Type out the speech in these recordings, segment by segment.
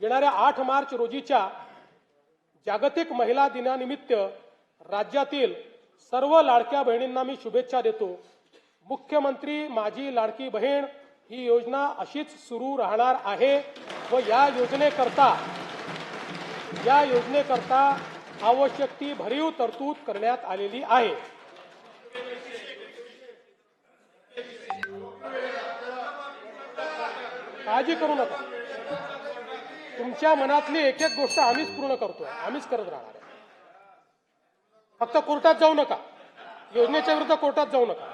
येणाऱ्या 8 मार्च रोजीच्या जागतिक महिला दिनानिमित्त राज्यातील सर्व लाडक्या बहिणींना मी शुभेच्छा देतो। मुख्यमंत्री माझी लाडकी बहीण ही योजना अशीच सुरू राहणार आहे व या योजनेकरता आवश्यक ती भरीव तरतूद करण्यात आलेली आहे। काळजी करू नका, तुमच्या मनातली एक एक गोष्ट आम्हीच पूर्ण करतोय, आम्हीच करत राहणार आहे। फक्त कोर्टात जाऊ नका, योजनेच्या विरुद्ध कोर्टात जाऊ नका।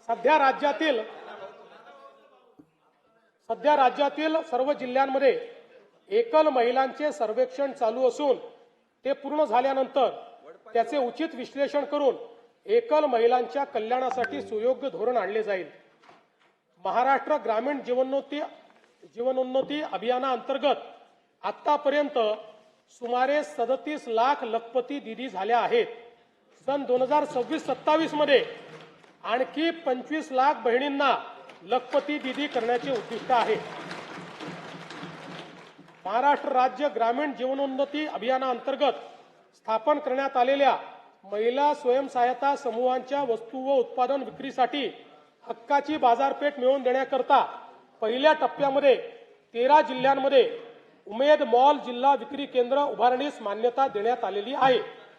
सध्या राज्यातील सर्व जिल्ह्यांमध्ये एकल महिलांचे सर्वेक्षण चालू असून ते पूर्ण झाल्यानंतर त्याचे उचित विश्लेषण करून एकल महिलांच्या कल्याणासाठी सुयोग्य धोरण आणले जाईल। महाराष्ट्र ग्रामीण जीवनोन्नती अभियानाअंतर्गत आतापर्यंत सुमारे 37 लाख लखपती दीदी झाल्या आहेत। सन 2026-27 मध्ये आणखी 25 लाख बहिणींना लखपती दीदी करण्याचे उद्दिष्ट आहे। महाराष्ट्र राज्य ग्रामीण जीवनोन्नती अभियानाअंतर्गत स्थापन करण्यात आलेल्या महिला स्वयंसहायता समूहांच्या वस्तू व उत्पादन विक्रीसाठी हक्काची बाजारपेठ मिळवून देण्याकरता पहिल्या टप्प्यामध्ये 13 जिल्ह्यांमध्ये उमेद मॉल जिल्हा विक्री केंद्र उभारणीस मान्यता देण्यात आलेली आहे।